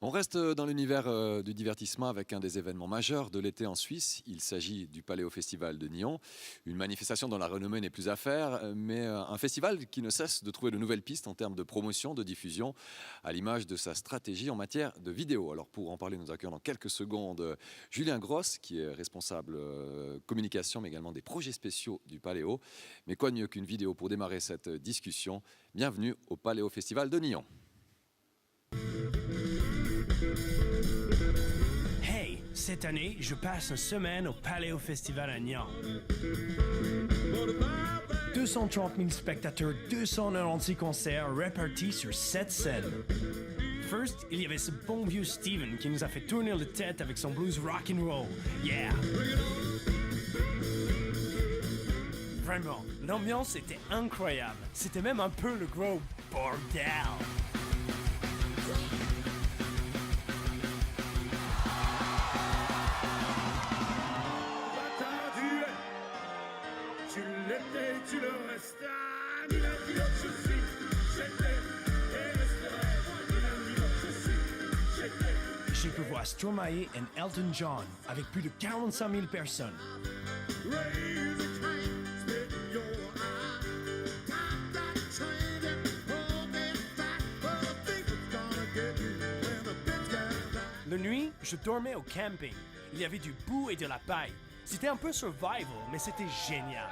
On reste dans l'univers du divertissement avec un des événements majeurs de l'été en Suisse. Il s'agit du Paléo Festival de Nyon, une manifestation dont la renommée n'est plus à faire, mais un festival qui ne cesse de trouver de nouvelles pistes en termes de promotion, de diffusion, à l'image de sa stratégie en matière de vidéo. Alors pour en parler, nous accueillons dans quelques secondes Julien Gross, qui est responsable communication, mais également des projets spéciaux du Paléo. Mais quoi de mieux qu'une vidéo pour démarrer cette discussion? Bienvenue au Paléo Festival de Nyon. Hey, cette année, je passe une semaine au Paléo Festival à Nyon. 230 000 spectateurs, 296 concerts répartis sur 7 scènes. First, il y avait ce bon vieux Steven qui nous a fait tourner la tête avec son blues rock'n'roll. Yeah! Vraiment, l'ambiance était incroyable. C'était même un peu le gros bordel. Tu l'étais, tu le restas, ni la vie je suis, j'étais et resterai, ni la vie je suis, j'étais. J'ai pu voir Stromae et Elton John avec plus de 45 000 personnes. Raise a train, spit your eye, top that train and hold it back, but I think it's gonna get you when the bitch gets back. La nuit, je dormais au camping. Il y avait du boue et de la paille. C'était un peu survival, mais c'était génial.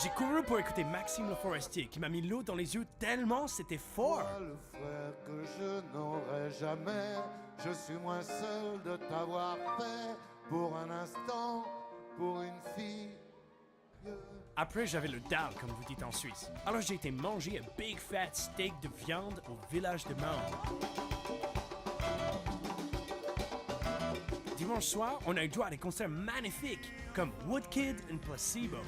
J'ai couru pour écouter Maxime Le Forestier qui m'a mis l'eau dans les yeux tellement c'était fort. Toi, le frère que je n'aurai jamais, je suis moins seul de t'avoir fait pour un instant, pour une fille. Après, j'avais le dalle, comme vous dites en Suisse. Alors j'ai été manger un big fat steak de viande au village de Mende. Dimanche soir, on a eu droit à des concerts magnifiques comme Woodkid et Placebo.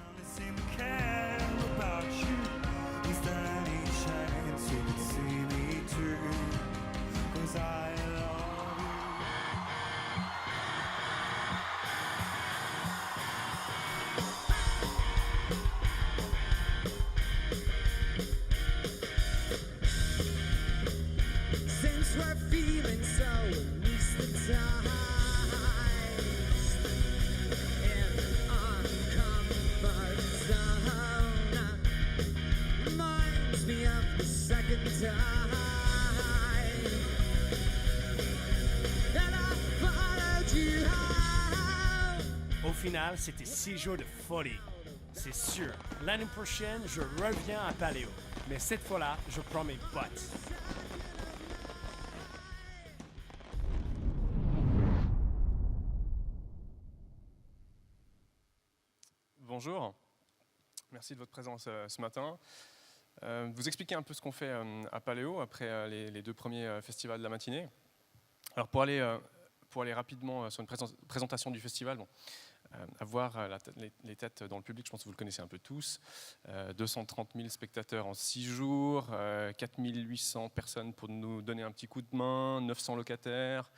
Since we're feeling so anesthetized in an uncomfort zone, reminds me of the second time that I followed you home. Au final, c'était 6 jours de folie. C'est sûr, l'année prochaine, je reviens à Paléo. Mais cette fois-là, je prends mes bottes. Bonjour, merci de votre présence ce matin. Vous expliquer un peu ce qu'on fait à Paléo après les deux premiers festivals de la matinée. Alors pour aller rapidement sur une présentation du festival, avoir les têtes dans le public, je pense que vous le connaissez un peu tous. 230 000 spectateurs en 6 jours, 4 800 personnes pour nous donner un petit coup de main, 900 locataires,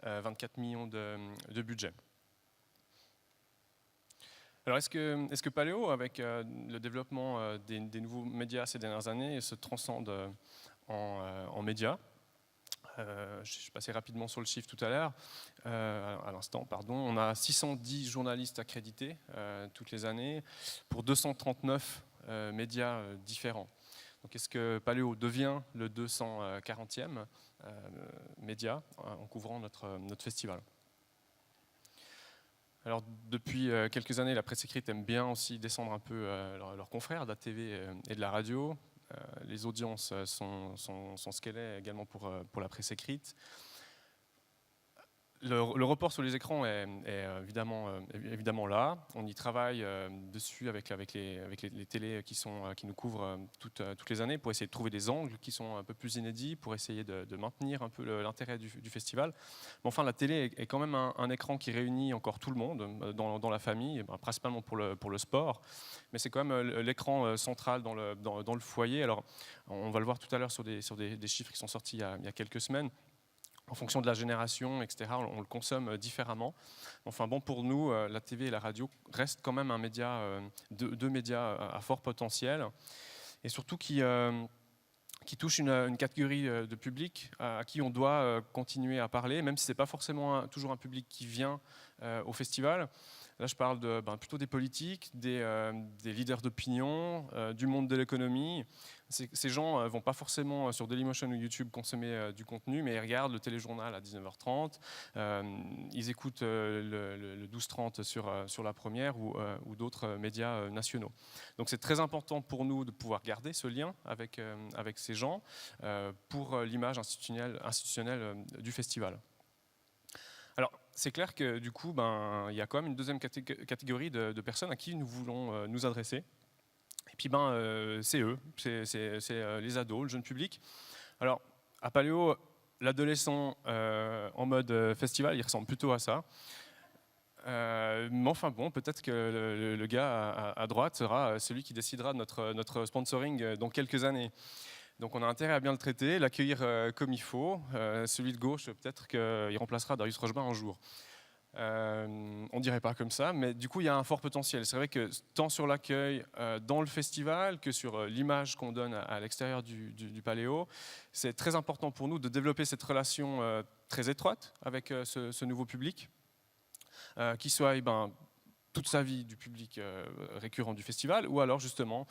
24 millions de budget. Alors est-ce que Paléo, avec le développement des nouveaux médias ces dernières années, se transcende en médias? Je suis passé rapidement sur le chiffre tout à l'heure, à l'instant, pardon. On a 610 journalistes accrédités toutes les années pour 239 médias différents. Donc est-ce que Paléo devient le 240e média en couvrant notre festival? Alors, depuis quelques années, la presse écrite aime bien aussi descendre un peu leurs confrères de la TV et de la radio. Les audiences sont ce qu'elles sont également pour la presse écrite. Le report sur les écrans est évidemment là. On y travaille dessus avec les télés qui nous couvrent toutes les années pour essayer de trouver des angles qui sont un peu plus inédits, pour essayer de maintenir un peu l'intérêt du festival. Mais enfin, la télé est quand même un écran qui réunit encore tout le monde dans la famille, principalement pour le sport. Mais c'est quand même l'écran central dans le foyer. Alors, on va le voir tout à l'heure sur des chiffres qui sont sortis il y a quelques semaines. En fonction de la génération, etc., on le consomme différemment. Enfin bon, pour nous, la TV et la radio restent quand même deux médias à fort potentiel, et surtout qui qui touche une catégorie de public à qui on doit continuer à parler, même si ce n'est pas forcément toujours un public qui vient au festival. Là, je parle plutôt des politiques, des leaders d'opinion, du monde de l'économie. Ces gens ne vont pas forcément sur Dailymotion ou YouTube consommer du contenu, mais ils regardent le téléjournal à 19h30, ils écoutent le 12h30 sur la première ou d'autres médias nationaux. Donc c'est très important pour nous de pouvoir garder ce lien avec ces gens pour l'image institutionnelle du festival. Alors, c'est clair que du coup, il y a quand même une deuxième catégorie de personnes à qui nous voulons nous adresser. Et puis, c'est eux, c'est les ados, le jeune public. Alors, à Paléo, l'adolescent en mode festival, il ressemble plutôt à ça. Mais enfin bon, peut-être que le gars à droite sera celui qui décidera de notre sponsoring dans quelques années. Donc on a intérêt à bien le traiter, l'accueillir comme il faut. Celui de gauche, peut-être qu'il remplacera Darius Rochebin un jour. On ne dirait pas comme ça, mais du coup il y a un fort potentiel. C'est vrai que tant sur l'accueil dans le festival que sur l'image qu'on donne à l'extérieur du Paléo, c'est très important pour nous de développer cette relation très étroite avec ce nouveau public, qui soit toute sa vie du public récurrent du festival, ou alors justement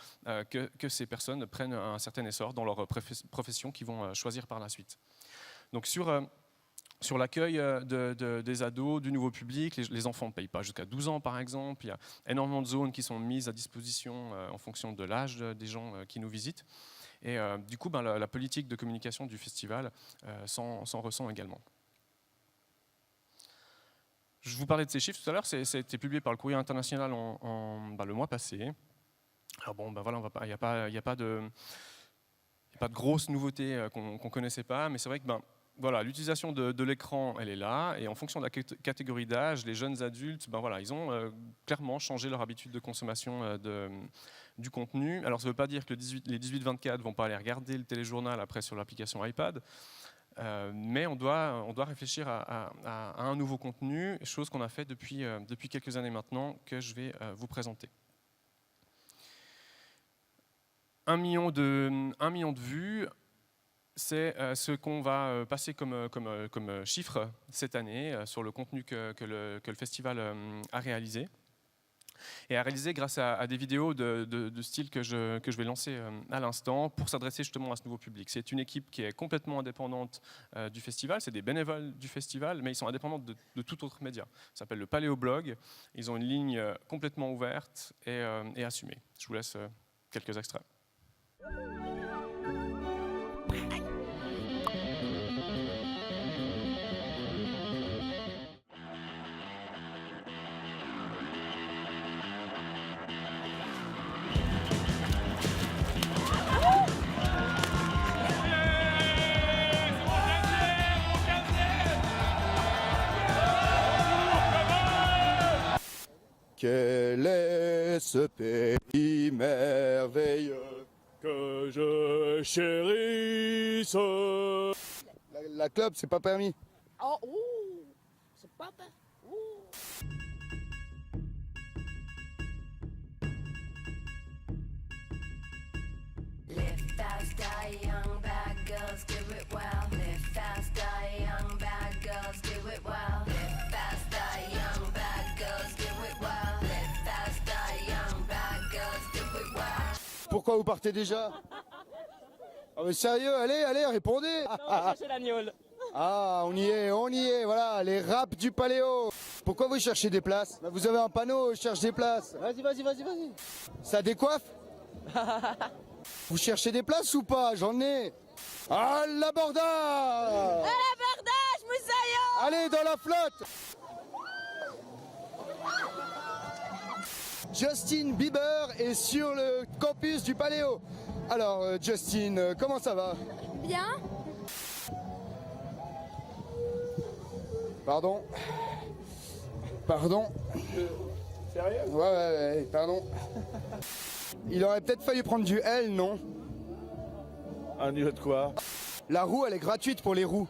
que ces personnes prennent un certain essor dans leur profession qu'ils vont choisir par la suite. Donc sur l'accueil des ados, du nouveau public, les enfants ne payent pas jusqu'à 12 ans par exemple, il y a énormément de zones qui sont mises à disposition en fonction de l'âge des gens qui nous visitent, et du coup la politique de communication du festival s'en ressent également. Je vous parlais de ces chiffres tout à l'heure, ça a été publié par le Courrier international le mois passé. Alors bon, voilà, il n'y a pas de grosses nouveautés qu'on ne connaissait pas, mais c'est vrai que voilà, l'utilisation de l'écran, elle est là, et en fonction de la catégorie d'âge, les jeunes adultes, ils ont clairement changé leur habitude de consommation du contenu. Alors ça ne veut pas dire que les 18-24 ne vont pas aller regarder le téléjournal après sur l'application iPad. Mais on doit réfléchir à un nouveau contenu, chose qu'on a fait depuis quelques années maintenant, que je vais vous présenter. 1 million de vues, c'est ce qu'on va passer comme chiffre cette année sur le contenu que le festival a réalisé. Et à réaliser grâce à des vidéos de style que je vais lancer à l'instant pour s'adresser justement à ce nouveau public. C'est une équipe qui est complètement indépendante du festival, c'est des bénévoles du festival, mais ils sont indépendants de tout autre média. Ça s'appelle le Paléo Blog, ils ont une ligne complètement ouverte et assumée. Je vous laisse quelques extraits. Quel est ce pays merveilleux que je chérisse. La clope, c'est pas permis. Oh, ouh, c'est pas bad. Ouh. Live fast, die young, bad girls do it well. Live fast, die young, bad girls do it well. Live fast, die young, bad girls do it well. Live fast, die young, bad girls do it well. Pourquoi vous partez déjà? Ah mais sérieux, allez, répondez. C'est l'agneau. Ah, on y est, voilà, les raps du Paléo. Pourquoi vous cherchez des places? Bah, vous avez un panneau, cherche des places. Vas-y. Ça décoiffe? Vous cherchez des places ou pas? J'en ai. Ah, l'abordage! L'abordage, Moussaillon. Allez, dans la flotte! Justin Bieber est sur le campus du Paléo. Alors, Justin, comment ça va? Bien. Pardon. Sérieux? Ouais, pardon. Il aurait peut-être fallu prendre du L, non? Un niveau de quoi? La roue, elle est gratuite pour les roues.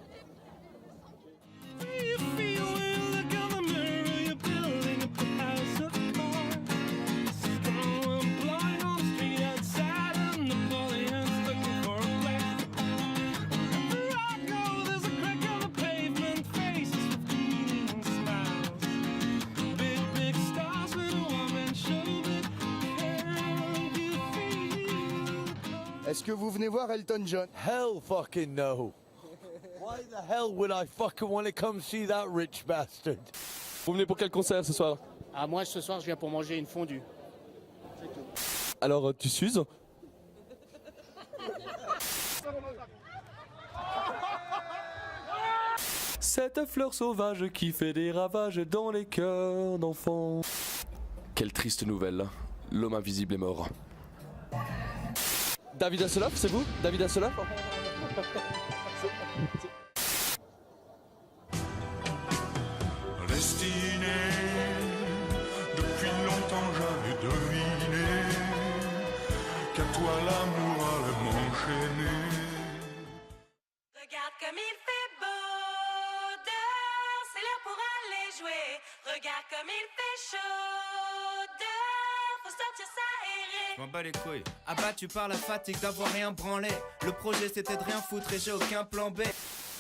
Est-ce que vous venez voir Elton John? Hell fucking no. Why the hell would I fucking want to come see that rich bastard? Vous venez pour quel concert ce soir? Ah, moi, ce soir, je viens pour manger une fondue. Alors tu s'uses? Cette fleur sauvage qui fait des ravages dans les cœurs d'enfants. Quelle triste nouvelle, l'homme invisible est mort. David Hasselhoff, c'est vous? David Hasselhoff? Destiné, depuis longtemps j'avais deviné qu'à toi l'amour allait m'enchaîner. Regarde comme il fait beau dehors, c'est l'heure pour aller jouer. Regarde comme il fait chaud dehors, faut sortir s'aérer. Je m'en bats les couilles. Abattu par la fatigue d'avoir rien branlé. Le projet c'était de rien foutre et j'ai aucun plan B.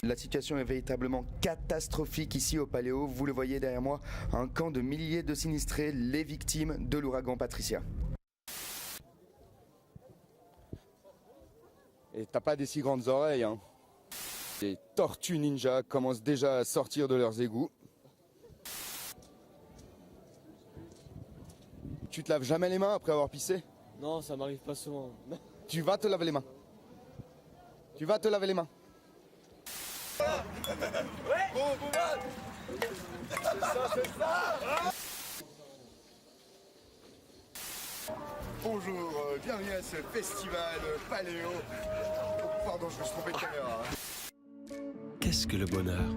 La situation est véritablement catastrophique ici au Paléo. Vous le voyez derrière moi, un camp de milliers de sinistrés, les victimes de l'ouragan Patricia. Et t'as pas des si grandes oreilles, hein. Les tortues ninja commencent déjà à sortir de leurs égouts. Tu te laves jamais les mains après avoir pissé? Non, ça m'arrive pas souvent. Tu vas te laver les mains. Tu vas te laver les mains. Bonjour, bienvenue à ce festival Paléo. Pardon, je me suis trompé de caméra. Qu'est-ce que le bonheur?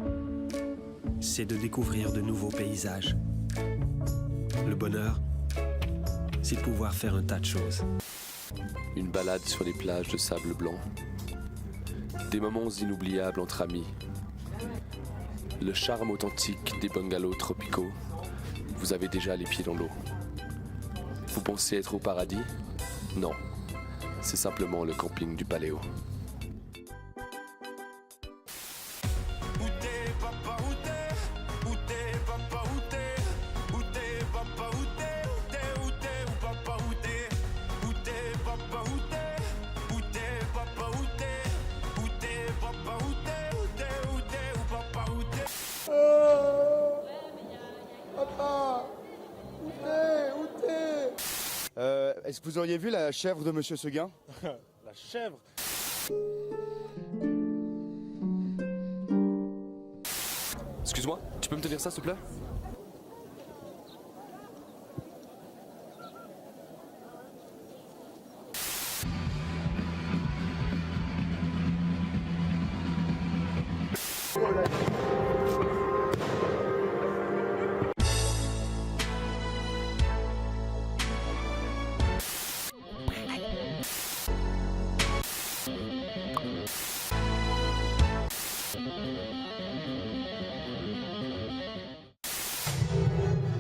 C'est de découvrir de nouveaux paysages. Le bonheur, c'est de pouvoir faire un tas de choses. Une balade sur les plages de sable blanc. Des moments inoubliables entre amis. Le charme authentique des bungalows tropicaux. Vous avez déjà les pieds dans l'eau. Vous pensez être au paradis? Non. C'est simplement le camping du Paléo. Où t'es papa, où t'es? Où t'es papa, où t'es? Où t'es papa, où t'es? Où t'es, où t'es, où papa, où t'es? Où t'es papa, où t'es? Où t'es papa, où t'es? Où t'es papa, où t'es? Où t'es, où t'es, où papa, où t'es? Papa, où t'es? Est-ce que vous auriez vu la chèvre de Monsieur Seguin? La chèvre. Excuse-moi, tu peux me tenir ça s'il te plaît?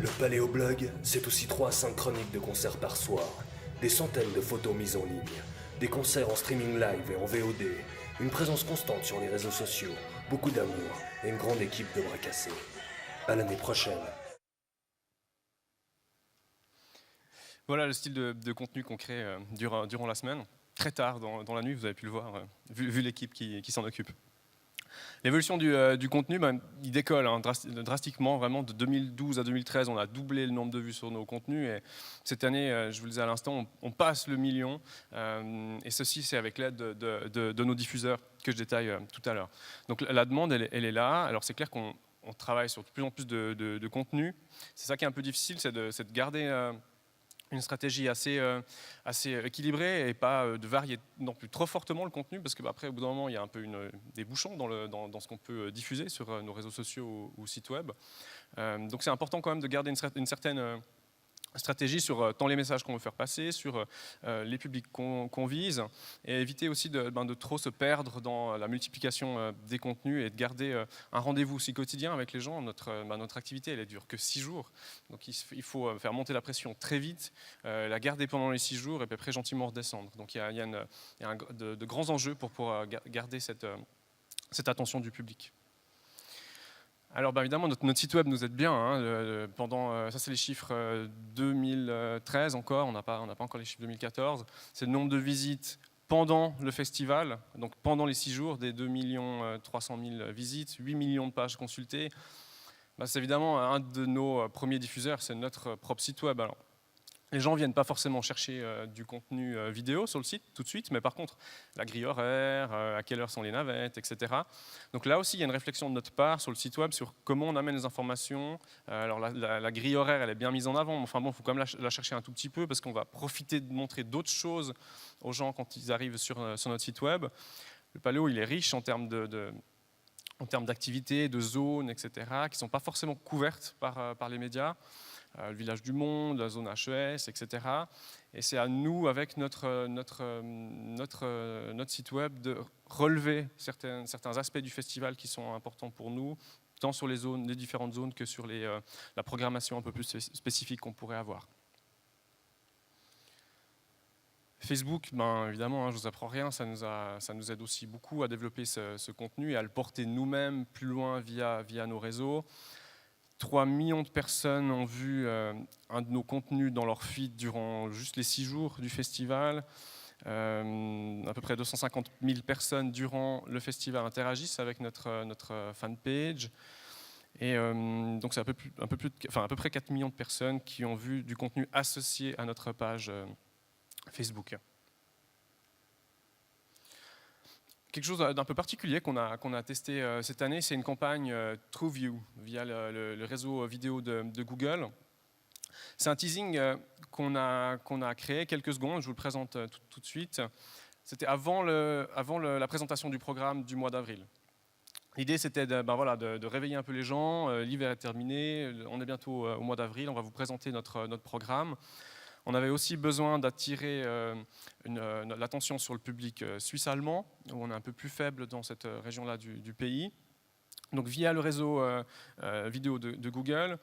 Le Paléoblog, c'est aussi 3 à 5 chroniques de concerts par soir, des centaines de photos mises en ligne, des concerts en streaming live et en VOD, une présence constante sur les réseaux sociaux, beaucoup d'amour et une grande équipe de bras cassés. À l'année prochaine. Voilà le style de contenu qu'on crée durant la semaine, très tard dans la nuit, vous avez pu le voir, vu l'équipe qui s'en occupe. L'évolution du contenu, il décolle drastiquement, vraiment de 2012 à 2013, on a doublé le nombre de vues sur nos contenus et cette année, je vous le disais à l'instant, on passe le million et ceci c'est avec l'aide de nos diffuseurs que je détaille tout à l'heure. Donc la demande, elle est là, alors c'est clair qu'on travaille sur de plus en plus de contenu, c'est ça qui est un peu difficile, c'est de garder une stratégie assez équilibrée et pas de varier non plus trop fortement le contenu parce qu'après au bout d'un moment il y a un peu des bouchons dans ce qu'on peut diffuser sur nos réseaux sociaux ou sites web. Donc c'est important quand même de garder une certaine stratégie sur tant les messages qu'on veut faire passer, sur les publics qu'on vise et éviter aussi de trop se perdre dans la multiplication des contenus et de garder un rendez-vous aussi quotidien avec les gens. Notre activité, elle ne dure que 6 jours. Donc il faut faire monter la pression très vite, la garder pendant les 6 jours et puis après gentiment redescendre. Donc il y a de grands enjeux pour pouvoir garder cette attention du public. Alors évidemment, notre site web nous aide bien. Ça, c'est les chiffres 2013 encore, on n'a pas encore les chiffres 2014. C'est le nombre de visites pendant le festival, donc pendant les 6 jours, des 2 300 000 visites, 8 millions de pages consultées. Bah, c'est évidemment un de nos premiers diffuseurs, c'est notre propre site web. Alors, les gens ne viennent pas forcément chercher du contenu vidéo sur le site tout de suite, mais par contre, la grille horaire, à quelle heure sont les navettes, etc. Donc là aussi, il y a une réflexion de notre part sur le site web sur comment on amène les informations. Alors la grille horaire, elle est bien mise en avant, mais enfin bon, il faut quand même la chercher un tout petit peu parce qu'on va profiter de montrer d'autres choses aux gens quand ils arrivent sur notre site web. Le Paléo, il est riche en termes d'activités, de zones, etc., qui ne sont pas forcément couvertes par les médias. Le village du monde, la zone HES, etc. Et c'est à nous, avec notre site web, de relever certains aspects du festival qui sont importants pour nous, tant sur les différentes zones que sur la programmation un peu plus spécifique qu'on pourrait avoir. Facebook, ben, évidemment, je ne vous apprends rien, ça nous aide aussi beaucoup à développer ce contenu et à le porter nous-mêmes plus loin via nos réseaux. 3 millions de personnes ont vu un de nos contenus dans leur feed durant juste les 6 jours du festival. À peu près 250 000 personnes durant le festival interagissent avec notre fanpage. Et donc c'est à peu près 4 millions de personnes qui ont vu du contenu associé à notre page Facebook. Quelque chose d'un peu particulier qu'on a testé cette année, c'est une campagne TrueView via le réseau vidéo de Google. C'est un teasing qu'on a créé quelques secondes, je vous le présente tout de suite. C'était avant la présentation du programme du mois d'avril. L'idée, c'était de réveiller un peu les gens. L'hiver est terminé, on est bientôt au mois d'avril, on va vous présenter notre programme. On avait aussi besoin d'attirer l'attention sur le public suisse-allemand, où on est un peu plus faible dans cette région-là du pays. Donc via le réseau vidéo de Google,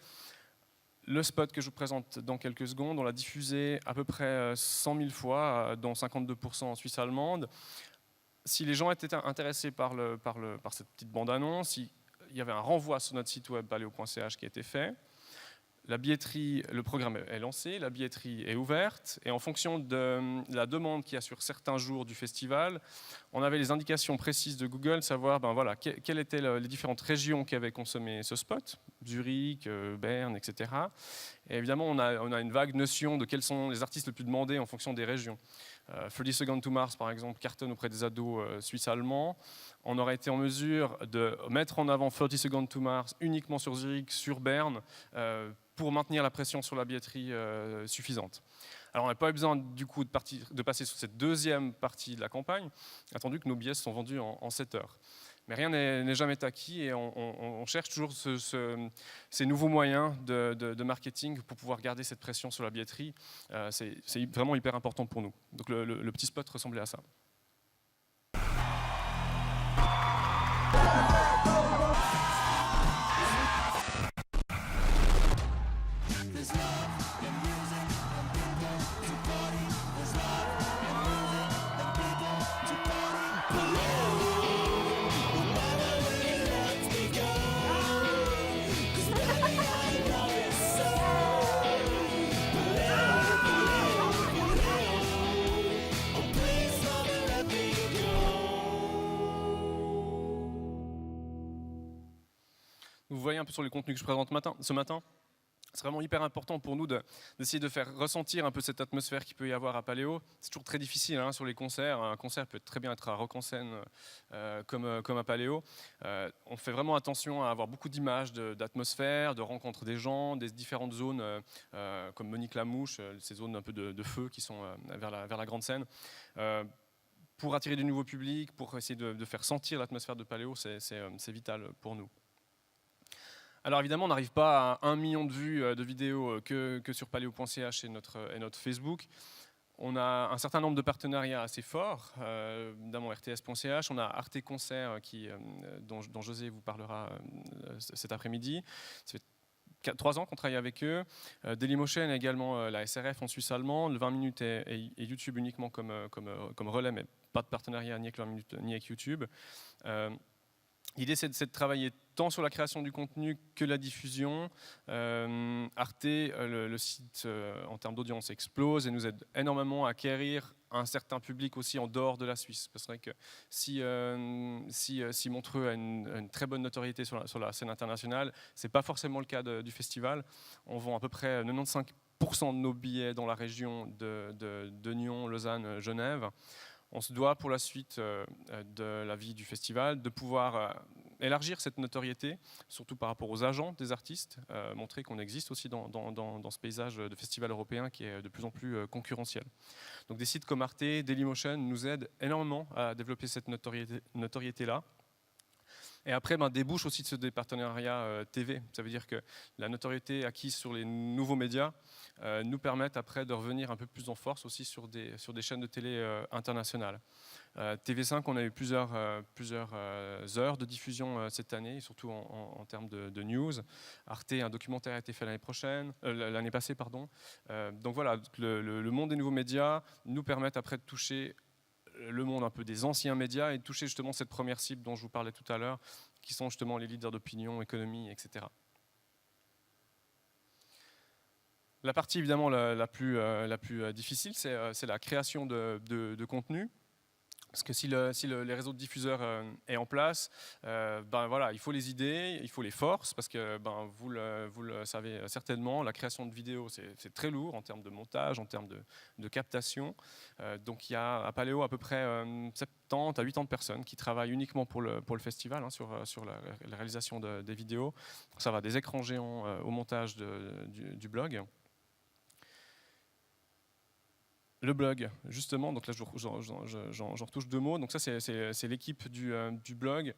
le spot que je vous présente dans quelques secondes, on l'a diffusé à peu près 100 000 fois, dont 52% en Suisse allemande. Si les gens étaient intéressés par cette petite bande-annonce, il y avait un renvoi sur notre site web paleo.ch qui a été fait. La billetterie, le programme est lancé, la billetterie est ouverte et en fonction de la demande qu'il y a sur certains jours du festival, on avait les indications précises de Google, savoir quelles étaient les différentes régions qui avaient consommé ce spot, Zurich, Berne, etc. Et évidemment, on a une vague notion de quels sont les artistes les plus demandés en fonction des régions. 30 Seconds to Mars, par exemple, cartonne auprès des ados suisses-allemands. On aurait été en mesure de mettre en avant 30 Seconds to Mars uniquement sur Zurich, sur Berne, pour maintenir la pression sur la billetterie suffisante. Alors on n'a pas eu besoin du coup de passer sur cette deuxième partie de la campagne, attendu que nos billets sont vendus en 7 heures. Mais rien n'est jamais acquis et on cherche toujours ces nouveaux moyens de marketing pour pouvoir garder cette pression sur la billetterie. C'est vraiment hyper important pour nous. Donc le petit spot ressemblait à ça. Vous voyez un peu sur les contenus que je présente ce matin, c'est vraiment hyper important pour nous d'essayer de faire ressentir un peu cette atmosphère qu'il peut y avoir à Paléo. C'est toujours très difficile sur les concerts. Un concert peut très bien être à Rock en Seine comme à Paléo. On fait vraiment attention à avoir beaucoup d'images, d'atmosphère, de rencontres des gens, des différentes zones comme Monique Lamouche, ces zones un peu de feu qui sont vers la grande scène. Pour attirer du nouveau public, pour essayer de faire sentir l'atmosphère de Paléo, c'est vital pour nous. Alors évidemment, on n'arrive pas à 1 million de vues de vidéos que sur paleo.ch et notre Facebook. On a un certain nombre de partenariats assez forts, notamment RTS.ch. On a Arte Concert dont José vous parlera cet après-midi. Ça fait 3 ans qu'on travaille avec eux. Dailymotion et également la SRF en Suisse allemande. Le 20 minutes et YouTube uniquement comme relais, mais pas de partenariat ni avec 20 minutes ni avec YouTube. L'idée, c'est de travailler tant sur la création du contenu que la diffusion. Arte, le site en termes d'audience explose et nous aide énormément à acquérir un certain public aussi en dehors de la Suisse. C'est vrai que si Montreux a une très bonne notoriété sur la scène internationale, ce n'est pas forcément le cas du festival. On vend à peu près 95% de nos billets dans la région de Nyon, Lausanne, Genève. On se doit pour la suite de la vie du festival de pouvoir élargir cette notoriété, surtout par rapport aux agents des artistes, montrer qu'on existe aussi dans ce paysage de festival européen qui est de plus en plus concurrentiel. Donc des sites comme Arte, Dailymotion nous aident énormément à développer cette notoriété-là. Et après, débouche aussi des partenariats TV. Ça veut dire que la notoriété acquise sur les nouveaux médias nous permettent après de revenir un peu plus en force aussi sur des chaînes de télé internationales. TV5, on a eu plusieurs heures de diffusion cette année, surtout en termes de news. Arte, un documentaire a été fait l'année passée. Donc voilà, le monde des nouveaux médias nous permet après de toucher le monde un peu des anciens médias et de toucher justement cette première cible dont je vous parlais tout à l'heure, qui sont justement les leaders d'opinion, économie, etc. La partie évidemment la plus difficile, c'est la création de contenu. Parce que si les réseaux de diffuseurs est en place, voilà, il faut les idées, il faut les forces, parce que vous le savez certainement, la création de vidéos, c'est très lourd en termes de montage, en termes de captation. Donc il y a à Paléo à peu près 70 à 80 personnes qui travaillent uniquement pour le festival, sur la réalisation des vidéos. Ça va des écrans géants au montage du blog. Le blog, justement, donc là j'en retouche deux mots. Donc ça c'est l'équipe du blog.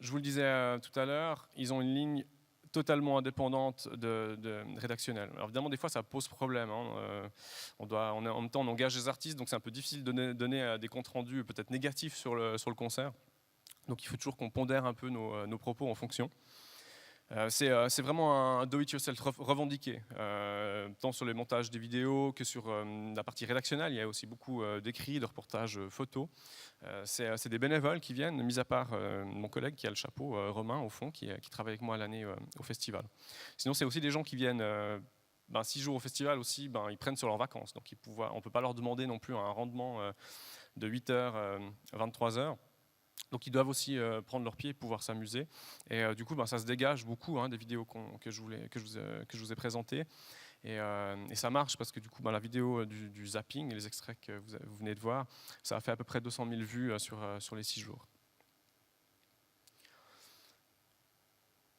Je vous le disais tout à l'heure, ils ont une ligne totalement indépendante de rédactionnelle. Alors évidemment des fois ça pose problème. En même temps on engage des artistes, donc c'est un peu difficile de donner des comptes rendus peut-être négatifs sur le concert. Donc il faut toujours qu'on pondère un peu nos propos en fonction. C'est vraiment un do-it-yourself revendiqué, tant sur les montages des vidéos que sur la partie rédactionnelle. Il y a aussi beaucoup d'écrits, de reportages photos. C'est des bénévoles qui viennent, mis à part mon collègue qui a le chapeau, Romain, au fond, qui travaille avec moi à l'année au festival. Sinon, c'est aussi des gens qui viennent 6 jours au festival aussi, ils prennent sur leurs vacances. Donc on ne peut pas leur demander non plus un rendement de 8h à 23h. Donc ils doivent aussi prendre leur pied et pouvoir s'amuser. Et du coup, ça se dégage beaucoup des vidéos que je vous ai présentées. Et ça marche parce que du coup, la vidéo du zapping, les extraits que vous venez de voir, ça a fait à peu près 200 000 vues sur les 6 jours.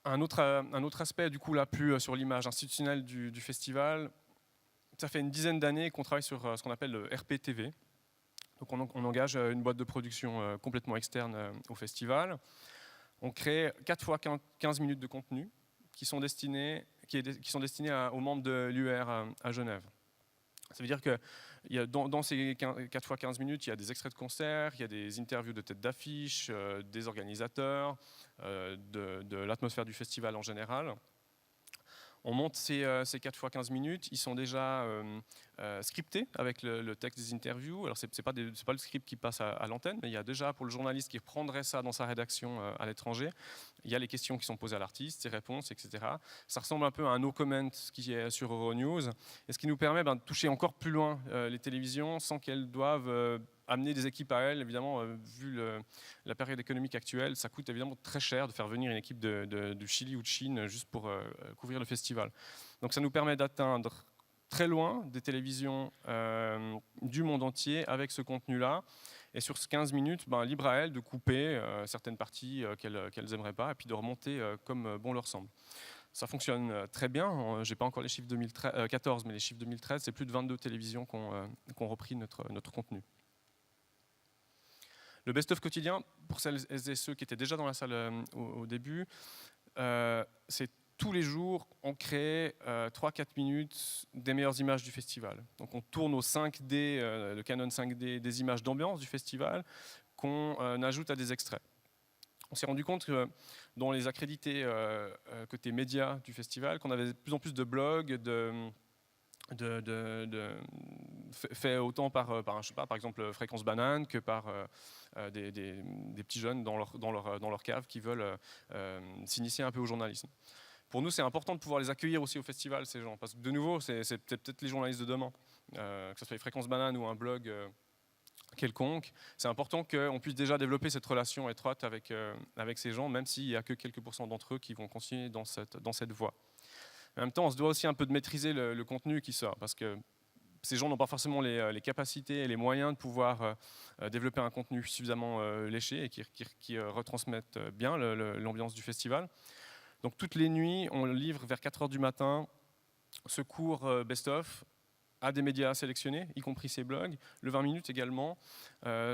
Un autre aspect, du coup, là, plus sur l'image institutionnelle du festival, ça fait une dizaine d'années qu'on travaille sur ce qu'on appelle le RPTV. Donc on engage une boîte de production complètement externe au festival. On crée 4 fois 15 minutes de contenu qui sont destinés aux membres de l'UR à Genève. Ça veut dire que dans ces 4 fois 15 minutes, il y a des extraits de concerts, il y a des interviews de têtes d'affiche, des organisateurs, de l'atmosphère du festival en général. On monte ces 4 fois 15 minutes, ils sont déjà scriptés avec le texte des interviews. Alors c'est pas le script qui passe à l'antenne, mais il y a déjà pour le journaliste qui reprendrait ça dans sa rédaction à l'étranger, il y a les questions qui sont posées à l'artiste, ses réponses, etc. Ça ressemble un peu à un no comment qui est sur Euronews, et ce qui nous permet de toucher encore plus loin les télévisions sans qu'elles doivent amener des équipes à elles. Évidemment, vu la période économique actuelle, ça coûte évidemment très cher de faire venir une équipe du Chili ou de Chine juste pour couvrir le festival. Donc ça nous permet d'atteindre très loin des télévisions du monde entier avec ce contenu-là. Et sur ces 15 minutes, libre à elles de couper certaines parties qu'elles n'aimeraient pas et puis de remonter comme bon leur semble. Ça fonctionne très bien. Je n'ai pas encore les chiffres 2014, mais les chiffres 2013, c'est plus de 22 télévisions qui ont repris notre contenu. Le best-of quotidien, pour celles et ceux qui étaient déjà dans la salle au début, c'est tous les jours, on crée 3-4 minutes des meilleures images du festival. Donc on tourne au 5D, le Canon 5D, des images d'ambiance du festival qu'on ajoute à des extraits. On s'est rendu compte que dans les accrédités côté médias du festival, qu'on avait de plus en plus de blogs, fait autant par exemple Fréquence Banane que par des petits jeunes dans leur cave qui veulent s'initier un peu au journalisme. Pour nous, c'est important de pouvoir les accueillir aussi au festival, ces gens, parce que de nouveau, c'est peut-être les journalistes de demain, que ce soit les Fréquences Banane ou un blog quelconque, c'est important qu'on puisse déjà développer cette relation étroite avec ces gens, même s'il n'y a que quelques pourcents d'entre eux qui vont continuer dans cette voie. En même temps, on se doit aussi un peu de maîtriser le contenu qui sort, parce que ces gens n'ont pas forcément les capacités et les moyens de pouvoir développer un contenu suffisamment léché et qui retransmette bien l'ambiance du festival. Donc toutes les nuits, on livre vers 4 h du matin ce cours best-of à des médias sélectionnés, y compris ces blogs, le 20 minutes également,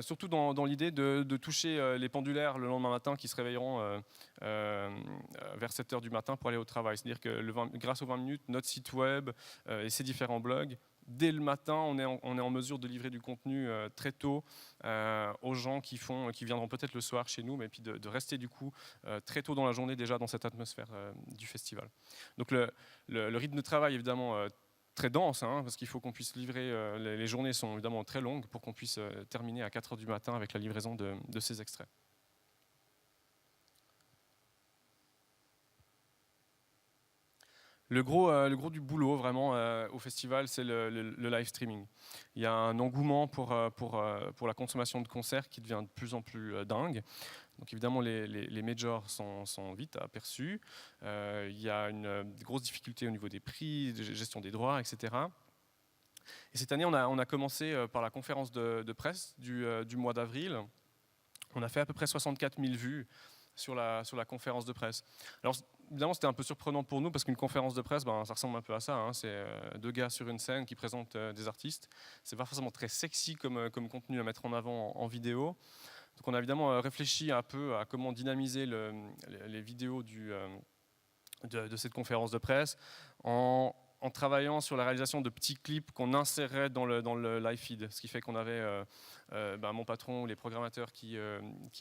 surtout dans l'idée de toucher les pendulaires le lendemain matin qui se réveilleront vers 7 h du matin pour aller au travail. C'est-à-dire que grâce aux 20 minutes, notre site web et ces différents blogs, dès le matin, on est en mesure de livrer du contenu très tôt aux gens qui viendront peut-être le soir chez nous, mais puis de rester du coup très tôt dans la journée déjà dans cette atmosphère du festival. Donc le rythme de travail évidemment très dense, hein, parce qu'il faut qu'on puisse livrer, les journées sont évidemment très longues pour qu'on puisse terminer à 4 h du matin avec la livraison de ces extraits. Le gros du boulot vraiment au festival, c'est le live streaming. Il y a un engouement pour la consommation de concerts qui devient de plus en plus dingue. Donc évidemment, les majors sont vite aperçus. Il y a une grosse difficulté au niveau des prix, de gestion des droits, etc. Et cette année, on a commencé par la conférence de presse du mois d'avril. On a fait à peu près 64 000 vues sur la conférence de presse. Alors évidemment, c'était un peu surprenant pour nous parce qu'une conférence de presse, ça ressemble un peu à ça. Hein. C'est 2 gars sur une scène qui présentent des artistes. C'est pas forcément très sexy comme contenu à mettre en avant en vidéo. Donc on a évidemment réfléchi un peu à comment dynamiser les vidéos de cette conférence de presse en travaillant sur la réalisation de petits clips qu'on insérait dans le live feed. Ce qui fait qu'on avait mon patron ou les programmateurs qui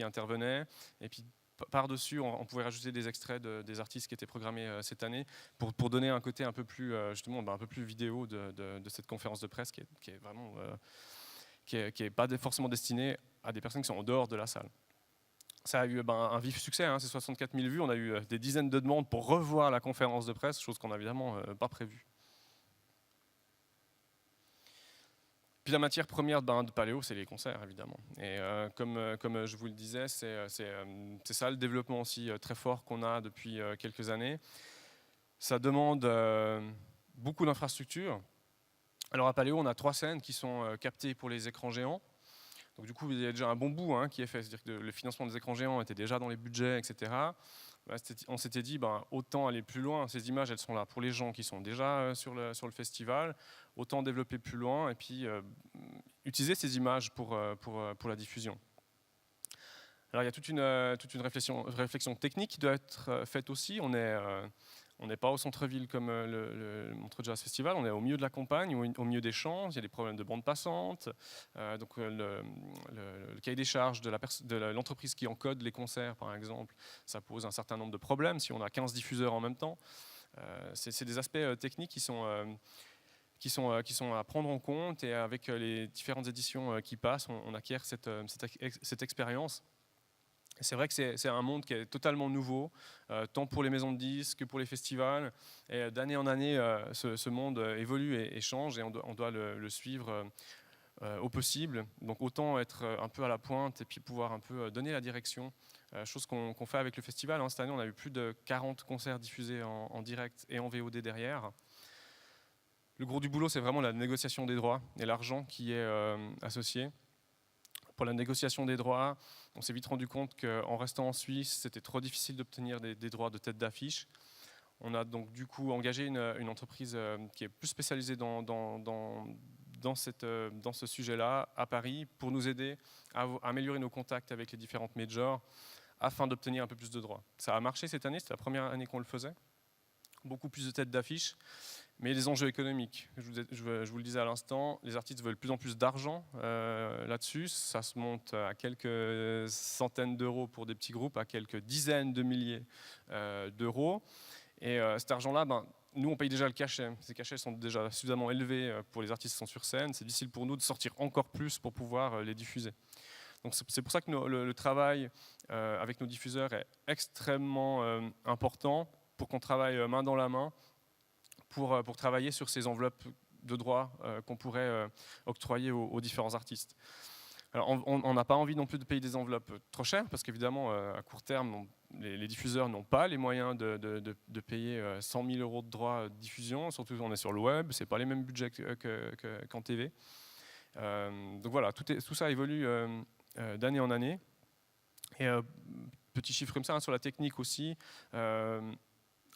intervenaient. Et puis par-dessus, on pouvait rajouter des extraits des artistes qui étaient programmés cette année pour donner un côté un peu plus, justement, un peu plus vidéo de cette conférence de presse qui est vraiment... qui n'est pas forcément destiné à des personnes qui sont en dehors de la salle. Ça a eu un vif succès, hein, ces 64 000 vues. On a eu des dizaines de demandes pour revoir la conférence de presse, chose qu'on n'a évidemment pas prévue. Puis la matière première de Paléo, c'est les concerts, évidemment. Et comme je vous le disais, c'est ça le développement aussi très fort qu'on a depuis quelques années. Ça demande beaucoup d'infrastructures. Alors à Paléo, on a 3 scènes qui sont captées pour les écrans géants. Donc du coup, il y a déjà un bon bout qui est fait. C'est-à-dire que le financement des écrans géants était déjà dans les budgets, etc. On s'était dit, autant aller plus loin. Ces images, elles sont là pour les gens qui sont déjà sur le festival. Autant développer plus loin et puis utiliser ces images pour la diffusion. Alors il y a toute une réflexion technique qui doit être faite aussi. On n'est pas au centre-ville comme le Montreux Jazz Festival, on est au milieu de la campagne, au milieu des champs, il y a des problèmes de bande passante. Donc le cahier des charges de l'entreprise qui encode les concerts, par exemple, ça pose un certain nombre de problèmes si on a 15 diffuseurs en même temps. C'est des aspects techniques qui sont à prendre en compte, et avec les différentes éditions qui passent, on acquiert cette expérience. C'est vrai que c'est un monde qui est totalement nouveau, tant pour les maisons de disques que pour les festivals. Et d'année en année, ce monde évolue et change, et on doit le suivre au possible. Donc autant être un peu à la pointe et puis pouvoir un peu donner la direction, chose qu'on fait avec le festival. Cette année, on a eu plus de 40 concerts diffusés en direct et en VOD derrière. Le gros du boulot, c'est vraiment la négociation des droits et l'argent qui est associé. Pour la négociation des droits, on s'est vite rendu compte qu'en restant en Suisse, c'était trop difficile d'obtenir des droits de tête d'affiche. On a donc du coup engagé une entreprise qui est plus spécialisée dans ce sujet-là à Paris pour nous aider à améliorer nos contacts avec les différentes majors afin d'obtenir un peu plus de droits. Ça a marché cette année, c'était la première année qu'on le faisait. Beaucoup plus de têtes d'affiche. Mais les enjeux économiques, je vous le disais à l'instant, les artistes veulent de plus en plus d'argent là-dessus. Ça se monte à quelques centaines d'euros pour des petits groupes, à quelques dizaines de milliers d'euros. Et cet argent-là, nous, on paye déjà le cachet. Ces cachets sont déjà suffisamment élevés pour les artistes qui sont sur scène. C'est difficile pour nous de sortir encore plus pour pouvoir les diffuser. Donc c'est pour ça que le travail avec nos diffuseurs est extrêmement important, pour qu'on travaille main dans la main pour travailler sur ces enveloppes de droits qu'on pourrait octroyer aux différents artistes. Alors, on n'a pas envie non plus de payer des enveloppes trop chères, parce qu'évidemment, à court terme, les diffuseurs n'ont pas les moyens de payer 100 000 euros de droits de diffusion, surtout on est sur le web, ce n'est pas les mêmes budgets qu'en TV. Donc voilà, tout ça évolue d'année en année. Et petit chiffre comme ça, hein, sur la technique aussi,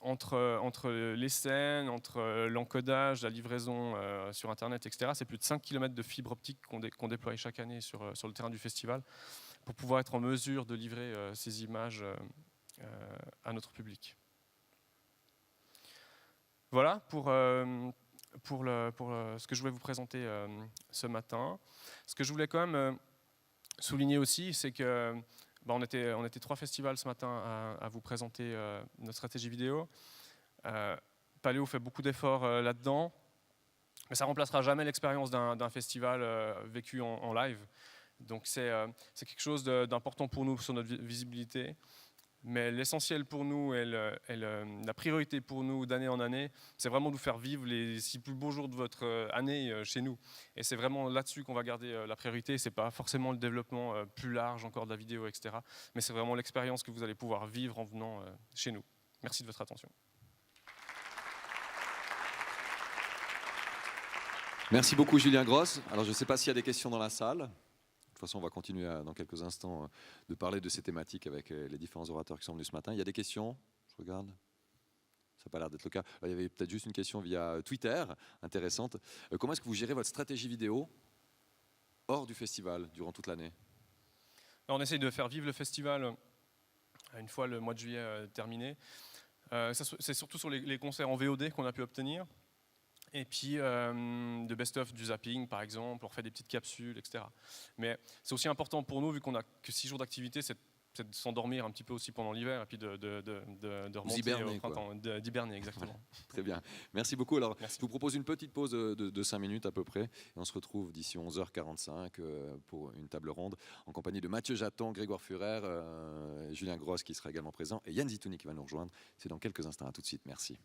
entre les scènes, entre l'encodage, la livraison sur Internet, etc., c'est plus de 5 km de fibre optique qu'on déploie chaque année sur le terrain du festival pour pouvoir être en mesure de livrer ces images à notre public. Voilà pour ce que je voulais vous présenter ce matin. Ce que je voulais quand même souligner aussi, c'est que on était 3 festivals ce matin à vous présenter notre stratégie vidéo. Paléo fait beaucoup d'efforts là-dedans, mais ça ne remplacera jamais l'expérience d'un festival vécu en live. Donc c'est quelque chose d'important pour nous sur notre visibilité. Mais l'essentiel pour nous et la priorité pour nous d'année en année, c'est vraiment de vous faire vivre les 6 plus beaux jours de votre année chez nous. Et c'est vraiment là-dessus qu'on va garder la priorité. Ce n'est pas forcément le développement plus large encore de la vidéo, etc. Mais c'est vraiment l'expérience que vous allez pouvoir vivre en venant chez nous. Merci de votre attention. Merci beaucoup Julien Gross. Alors je ne sais pas s'il y a des questions dans la salle. De toute façon, on va continuer dans quelques instants de parler de ces thématiques avec les différents orateurs qui sont venus ce matin. Il y a des questions? Je regarde. Ça n'a pas l'air d'être le cas. Il y avait peut-être juste une question via Twitter, intéressante. Comment est-ce que vous gérez votre stratégie vidéo hors du festival, durant toute l'année? On essaye de faire vivre le festival une fois le mois de juillet terminé. C'est surtout sur les concerts en VOD qu'on a pu obtenir. Et puis de best-of du zapping, par exemple, on refait des petites capsules, etc. Mais c'est aussi important pour nous, vu qu'on n'a que 6 jours d'activité, c'est de s'endormir un petit peu aussi pendant l'hiver et puis de remonter au printemps, d'hiberner, exactement. Ouais, très bien. Merci beaucoup. Alors, je vous propose une petite pause de 5 minutes à peu près. Et on se retrouve d'ici 11h45 pour une table ronde en compagnie de Mathieu Jaton, Grégoire Furer, Julien Gross qui sera également présent et Yann Zitouni qui va nous rejoindre. C'est dans quelques instants. À tout de suite. Merci.